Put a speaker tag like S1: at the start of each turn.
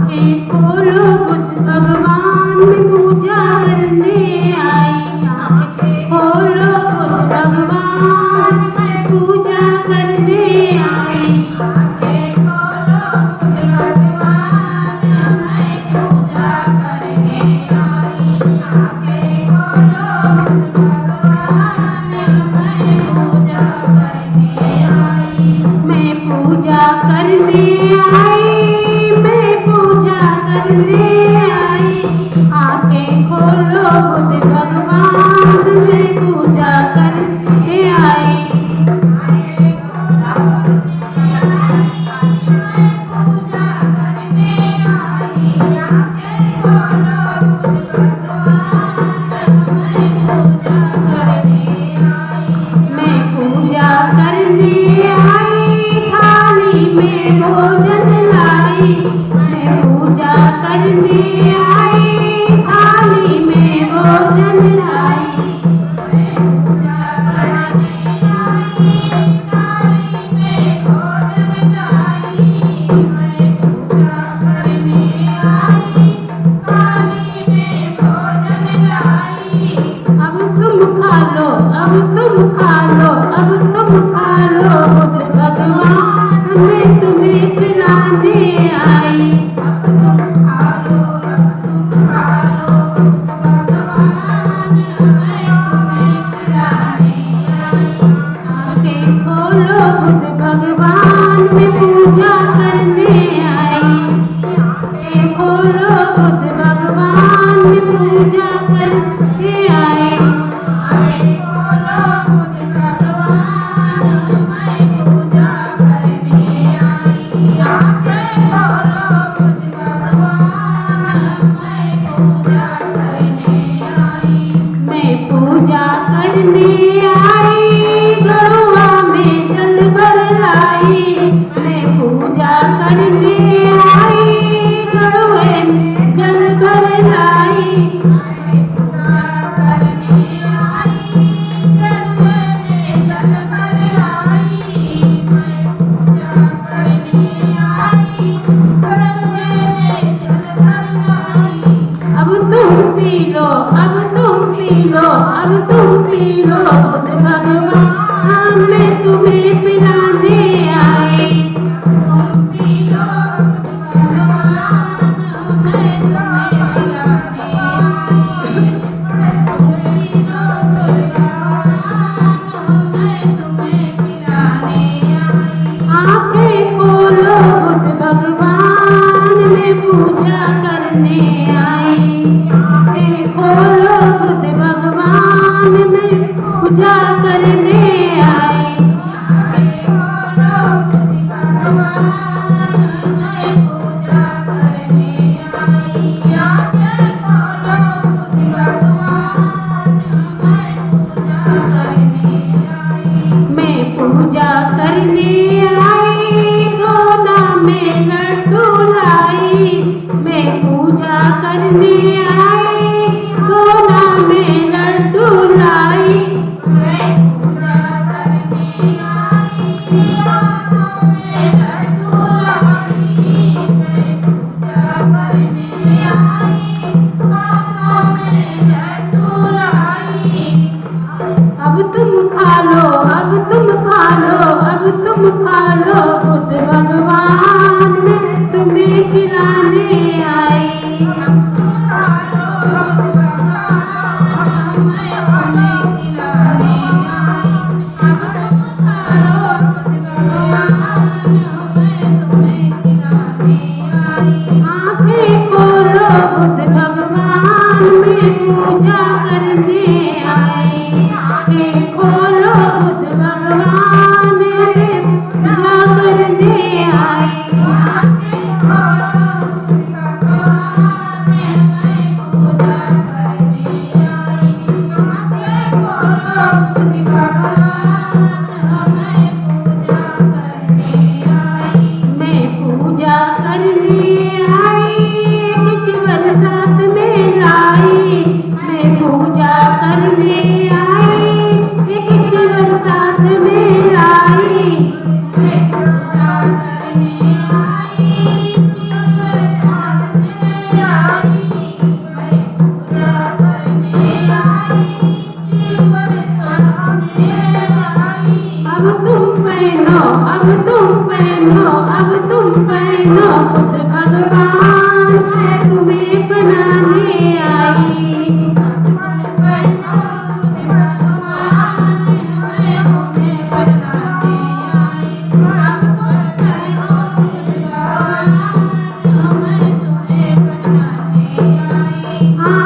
S1: आंखें खोलो बुद्ध भगवान में पूजा करने आई। आंखें खोलो बुद्ध भगवान में पूजा करने आई।
S2: आंखें खोलो बुद्ध भगवान मैं पूजा करने आई। आंखें खोलो बुद्ध भगवान मैं पूजा करने आई।
S1: मैं पूजा करने आई। मैं पूजा करने आई। आंखें खोलो बुद्ध भगवान मैं पूजा करने आई।
S2: आंखें खोलो मैं पूजा करने आई। आंखें खोलो बुद्ध भगवान मैं पूजा करने आई।
S1: मैं पूजा करने आई। थाली में भोजन लाई। मैं पूजा करने आई। थाली में भोजन लाई।
S2: मैं पूजा करने आई। थाली में भोजन लाई। मैं पूजा करने आई। थाली में भोजन लाई।
S1: अब तुम खा लो, अब तुम खा लो, अब तुम खा लो बुद्ध भगवान मैं तुम्हें खिलाने आई।
S2: अब तुम खा लो, अब तुम खा लो बुद्ध भगवान मैं तुम्हें खिलाने आई।
S1: आंखें खोलो बुद्ध भगवान मैं पूजा करने आई। आंखें खोलो बुद्ध भगवान मैं पूजा करने आई।
S2: आंखें खोलो बुद्ध भगवान मैं पूजा करने आई। आंखें खोलो बुद्ध भगवान मैं पूजा करने आई।
S1: मैं पूजा करने आई। गरुआ में जल भर लाई। मैं पूजा करने आई। गरुए में जल भर लाई।
S2: मैं पूजा करने आई। गरुए में जल भर लाई। मैं पूजा करने आई। गरुए में जल भर लाई।
S1: अब तुम पी लो, अब तुम पी लो, अब तुम पी लो बुद्ध भगवान मैं तुम्हें पिलाने आई।
S2: तुम पी लो बुद्ध भगवान मैं तुम्हें पिलाने आई। तुम पी लो बुद्ध भगवान मैं तुम्हें पिलाने आई।
S1: आंखें खोलो बुद्ध भगवान मैं पूजा करने आई। आंखें खोलो बुद्ध भगवान मैं पूजा करने आई।
S2: आंखें खोलो बुद्ध भगवान मैं पूजा करने आई। आंखें खोलो बुद्ध भगवान मैं पूजा करने आई।
S1: मैं पूजा करने आई। गोना में लड्डू लाई। मैं पूजा करने आई। गोना में लड्डू लाई।
S2: मैं पूजा करने आई। गोना में लड्डू लाई।
S1: पहनो, अब तुम पहनो, अब तुम पहनो, बुद्ध भगवान